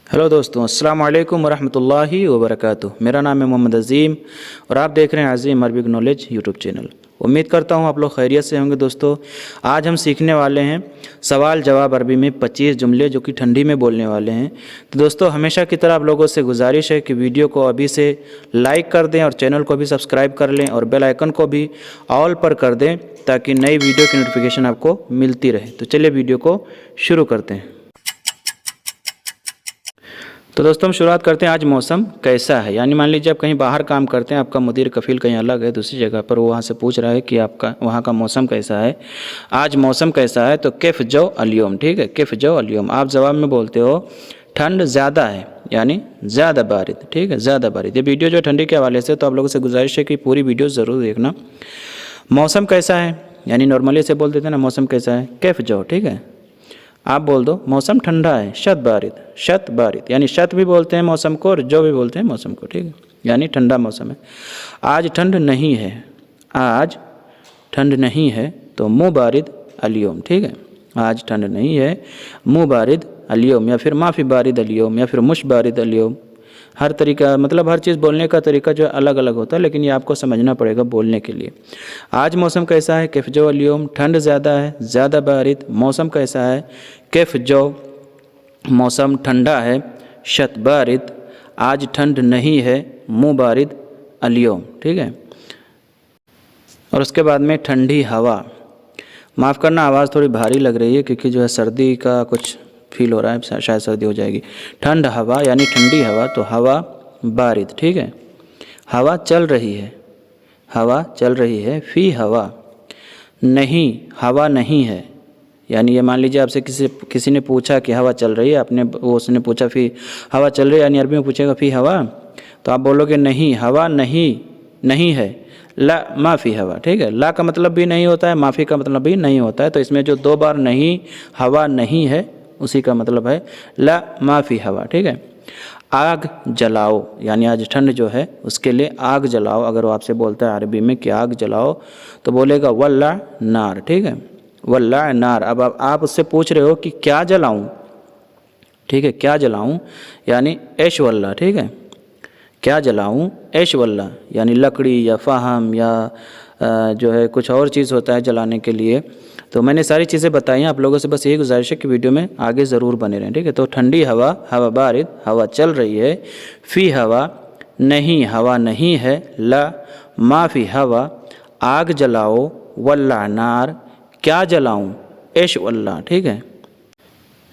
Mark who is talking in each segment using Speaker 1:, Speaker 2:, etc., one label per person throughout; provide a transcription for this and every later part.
Speaker 1: Hello दोस्तों, अस्सलाम वालेकुम वरहमतुल्लाहि वबरकातुह। मेरा नाम है मोहम्मद अज़ीम और आप देख रहे हैं अज़ीम अरबिक नॉलेज यूट्यूब चैनल। उम्मीद करता हूँ आप लोग खैरियत से होंगे। दोस्तों, आज हम सीखने वाले हैं सवाल जवाब अरबी में 25 जुमले जो कि ठंडी में बोलने वाले हैं। तो दोस्तों, हमेशा की तरह आप लोगों से गुजारिश है कि वीडियो को अभी से लाइक कर दें और चैनल को भी सब्सक्राइब कर लें और बेल आइकन को भी ऑल पर कर दें ताकि नई वीडियो की नोटिफिकेशन आपको मिलती रहे। तो चलिए वीडियो को शुरू करते हैं। तो दोस्तों, हम शुरुआत करते हैं। आज मौसम कैसा है, यानी मान लीजिए आप कहीं बाहर काम करते हैं, आपका मुदीर कफील कहीं अलग है दूसरी जगह पर, वो वहाँ से पूछ रहा है कि आपका वहाँ का मौसम कैसा है, आज मौसम कैसा है। तो कैफ जो अलियम, ठीक है, कैफ जो अलियम। आप जवाब में बोलते हो ठंड ज़्यादा है, यानी ज़्यादा बारिद, ठीक है, ज़्यादा बारिद। ये वीडियो जो ठंडी के हवाले से, तो आप लोगों से गुजारिश है कि पूरी वीडियो ज़रूर देखना। मौसम कैसा है, यानी नॉर्मली से बोल देते हैं ना, मौसम कैसा है, कैफ जो, ठीक है। आप बोल दो मौसम ठंडा है, शत बारिद, शत बारिद, यानी शत भी बोलते हैं मौसम को और जो भी बोलते हैं मौसम को, ठीक है, यानी ठंडा मौसम है। आज ठंड नहीं है, आज ठंड नहीं है, तो मु बारिद अलियम, ठीक है। आज ठंड नहीं है, मु बारिद अलियम, या फिर माफ़ी बारिद अलियम, या फिर मुश बारिद अलियम। हर तरीका, मतलब हर चीज़ बोलने का तरीका जो अलग अलग होता है, लेकिन ये आपको समझना पड़ेगा बोलने के लिए। आज मौसम कैसा है, कैफ जो अलियम, ठंड ज़्यादा है, ज़्यादा बारिद। मौसम कैसा है, कैफ जो, मौसम ठंडा है, शत बारिद, आज ठंड नहीं है, मु बारिद अलियम, ठीक है। और उसके बाद में ठंडी हवा। माफ़ करना, आवाज़ थोड़ी भारी लग रही है क्योंकि जो है सर्दी का कुछ फील हो रहा है, शायद सर्दी हो जाएगी। ठंड हवा यानी ठंडी हवा, तो हवा बारिद, ठीक है। हवा चल रही है, हवा चल रही है, फी हवा। नहीं, हवा नहीं है, यानी ये मान लीजिए आपसे किसी ने पूछा कि हवा चल रही है, उसने पूछा फी हवा चल रही है, यानी अरबी में पूछेगा फी हवा, तो आप बोलोगे नहीं, हवा नहीं है। ला माफ़ी हवा, ठीक है। ला का मतलब भी नहीं होता है, माफ़ी का मतलब भी नहीं होता है, तो इसमें जो दो बार नहीं, हवा नहीं है, उसी का मतलब है ला माफ़ी हवा, ठीक है। आग जलाओ, यानी आज ठंड जो है उसके लिए आग जलाओ। अगर वो आपसे बोलता है अरबी में कि आग जलाओ, तो बोलेगा वल्ला नार, ठीक है, वल्ला नार। अब आप उससे पूछ रहे हो कि क्या जलाऊं, ठीक है, क्या जलाऊं, यानी ऐश वल्ला, ठीक है, क्या जलाऊं, ऐश वल्ला, यानी लकड़ी या फाहम या जो है कुछ और चीज़ होता है जलाने के लिए। तो मैंने सारी चीज़ें बताई हैं, आप लोगों से बस यही गुजारिश है कि वीडियो में आगे ज़रूर बने रहें, ठीक है। तो ठंडी हवा, हवा बारिद, हवा चल रही है, फ़ी हवा नहीं, हवा नहीं है, ला माफ़ी हवा, आग जलाओ, वल्ला नार, क्या जलाऊं, ऐश वल्ला, ठीक है,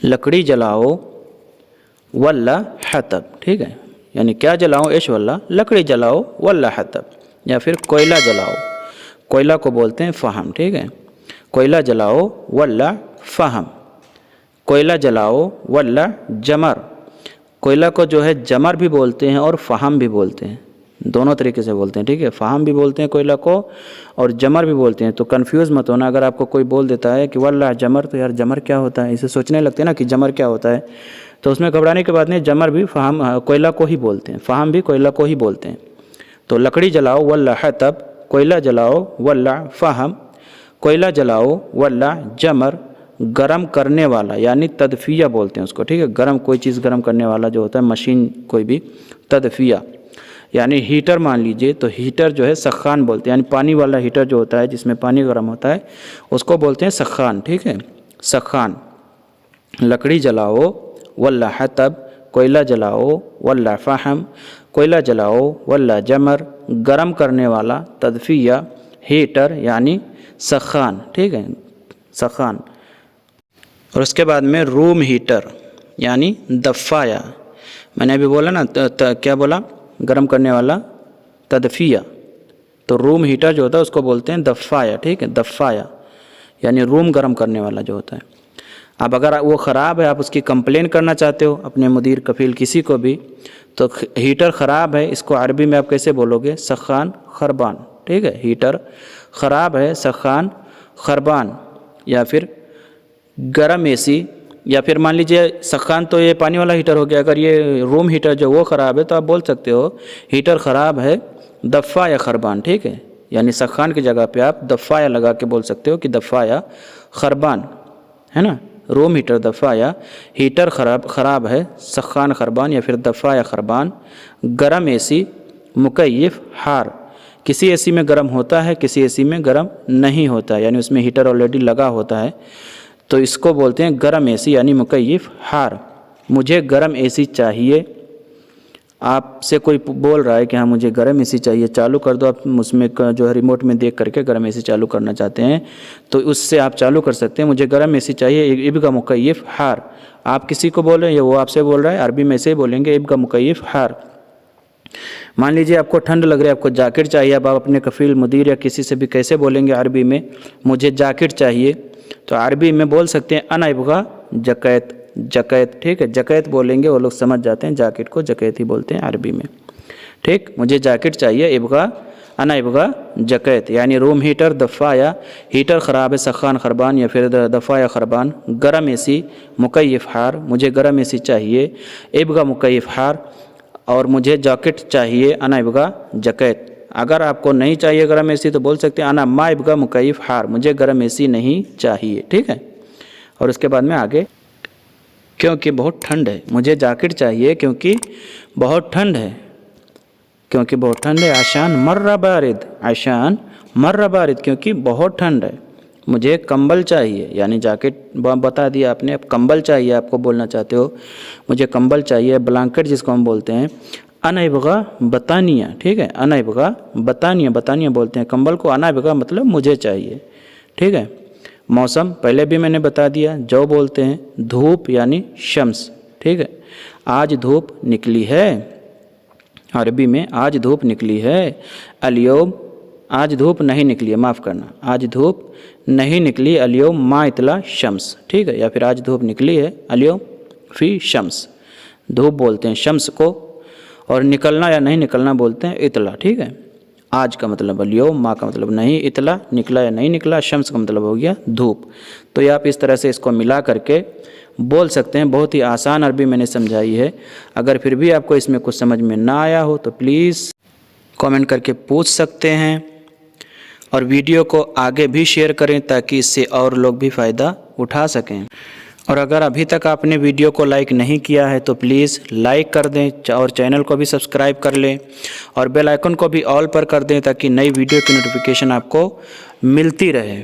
Speaker 1: लकड़ी जलाओ, वल्ला हतब, ठीक है, यानी क्या जलाओ, ऐश वल्ला, लकड़ी जलाओ, वल्ला हतब। या फिर कोयला जलाओ, कोयला को बोलते हैं फ़हम, ठीक है, कोयला जलाओ वल्ला फ़हम, कोयला जलाओ वल्ला जमर। कोयला को जो है जमर भी बोलते हैं और फ़हम भी बोलते हैं, दोनों तरीके से बोलते हैं, ठीक है। फ़हम भी बोलते हैं कोयला को और जमर भी बोलते हैं। तो कंफ्यूज मत होना, अगर आपको कोई बोल देता है कि वल्ला जमर, तो यार जमर क्या होता है, इसे सोचने लगते हैं ना कि जमर क्या होता है, तो उसमें घबराने की बात नहीं। जमर भी फ़हम कोयला को ही बोलते हैं, फ़हम भी कोयला को ही बोलते हैं। तो लकड़ी जलाओ वल्ला हतब, कोयला जलाओ वल्ला फ़हम, कोयला जलाओ वल्ला जमर, गरम करने वाला, यानी तदफिया बोलते हैं उसको, ठीक है। गरम, कोई चीज़ गरम करने वाला जो होता है, मशीन कोई भी, तदफिया, यानी हीटर मान लीजिए, तो हीटर जो है सखान बोलते हैं, यानी पानी वाला हीटर जो होता है जिसमें पानी गर्म होता है, उसको बोलते हैं सखान, ठीक है, सखान। लकड़ी जलाओ वल्ला हतब, कोयला जलाओ वल्ला फ़हम, कोयला जलाओ वल्ला जमर, गरम करने वाला, तदफिया, हीटर यानी सखान, ठीक है, सखान। और उसके बाद में रूम हीटर यानी दफ़ाया, मैंने अभी बोला ना क्या बोला, गरम करने वाला, तदफिया। तो रूम हीटर जो होता है उसको बोलते हैं दफ़ाया, ठीक है, दफ़ाया यानी रूम गरम करने वाला जो होता है। अब अगर वो ख़राब है, आप उसकी कंप्लेन करना चाहते हो अपने मुदीर कफील किसी को भी, तो हीटर ख़राब है, इसको अरबी में आप कैसे बोलोगे, सखान खरबान, ठीक है, हीटर ख़राब है, सखान खरबान। या फिर गरम एसी, या फिर मान लीजिए सखान तो ये पानी वाला हीटर हो गया, अगर ये रूम हीटर जो वो ख़राब है, तो आप बोल सकते हो हीटर ख़राब है, दफ़ा या खरबान, ठीक है, यानी सखान की जगह पे आप दफ़ा या लगा के बोल सकते हो कि दफ़ा या खरबान, है ना। रूम हीटर दफ़ा या हीटर ख़राब है, सखान खरबान या फिर दफ़ा या खरबान। गर्म एसी, मुकय्यिफ़, हार। किसी एसी में गर्म होता है, किसी एसी में गर्म नहीं होता है, यानी उसमें हीटर ऑलरेडी लगा होता है, तो इसको बोलते हैं गर्म एसी यानी मुकय्यिफ़ हार। मुझे गर्म एसी चाहिए। आपसे कोई बोल रहा है कि हाँ मुझे गर्म एसी चाहिए, चालू कर दो। आप उसमें जो है रिमोट में देख करके गर्म एसी चालू करना चाहते हैं तो उससे आप चालू कर सकते हैं। मुझे गर्म एसी चाहिए, इब्गा मुकय्यिफ़ हार। आप किसी को बोल रहे हैं या वो आपसे बोल रहा है, अरबी में से बोलेंगे इब्गा मुकय्यिफ़ हार। मान लीजिए आपको ठंड लग रही है, आपको जैकेट चाहिए, अब आप अपने कफ़ील, मुदीर या किसी से भी कैसे बोलेंगे अरबी में, मुझे जैकेट चाहिए, तो अरबी में बोल सकते हैं अना इब्गा जकैत, जकैत। ठीक है, जकैत बोलेंगे, वो लोग समझ जाते हैं, जैकेट को जकैत ही बोलते हैं अरबी में। ठीक, मुझे जैकेट चाहिए, इब्गा अना इब्गा जकैत, यानी रूम हीटर दफ़ा या हीटर ख़राब है, सखान खरबान या फिर दफ़ा या खरबान। गर्म एसी, मुकय्यिफ़ हार, मुझे गर्म एसी चाहिए, इब्गा मुकय्यिफ़ हार। और मुझे जैकेट चाहिए, अना इब्गा जकैत। अगर आपको नहीं चाहिए गर्म एसी तो बोल सकते हैं अना मा इब्गा मुकय्यिफ़ हार, मुझे गर्म एसी नहीं चाहिए। ठीक है, और उसके बाद में आगे, क्योंकि बहुत ठंड है, मुझे जैकेट चाहिए क्योंकि बहुत ठंड है, क्योंकि बहुत ठंड है। आशान मर्रा बारिद, आशान मर्रा बारिद, क्योंकि बहुत ठंड है। मुझे कंबल चाहिए, यानी जैकेट बता दिया आपने, अब कंबल चाहिए आपको बोलना चाहते हो, मुझे कंबल चाहिए, ब्लैंकेट जिसको हम बोलते हैं। अना इब्गा बतानिया, ठीक है, अना इब्गा बतानिया, बतानिया बोलते हैं कंबल को, अना इब्गा मतलब मुझे चाहिए। ठीक है, मौसम पहले भी मैंने बता दिया, जो बोलते हैं धूप यानी शम्स। ठीक है, आज धूप निकली है, अरबी में आज धूप निकली है। अलियौम, आज धूप नहीं निकली है, माफ़ करना, आज धूप नहीं निकली, अलियौम मा इतला शम्स। ठीक है, या फिर आज धूप निकली है, अलियौम फ़ी शम्स, धूप बोलते हैं शम्स को, और निकलना या नहीं निकलना बोलते हैं इतला। ठीक है, आज का मतलब अलियौम, मा का मतलब नहीं, इतला निकला या नहीं निकला, शम्स का मतलब हो गया धूप। तो ये आप इस तरह से इसको मिला करके बोल सकते हैं। बहुत ही आसान अरबी मैंने समझाई है। अगर फिर भी आपको इसमें कुछ समझ में ना आया हो तो प्लीज़ कमेंट करके पूछ सकते हैं, और वीडियो को आगे भी शेयर करें ताकि इससे और लोग भी फ़ायदा उठा सकें। और अगर अभी तक आपने वीडियो को लाइक नहीं किया है तो प्लीज़ लाइक कर दें, और चैनल को भी सब्सक्राइब कर लें, और बेल आइकन को भी ऑल पर कर दें ताकि नई वीडियो की नोटिफिकेशन आपको मिलती रहे।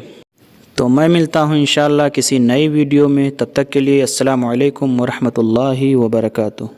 Speaker 1: तो मैं मिलता हूँ इंशाअल्लाह किसी नई वीडियो में, तब तक के लिए अस्सलामु अलैकुम व रहमतुल्लाहि व बरकातुहू।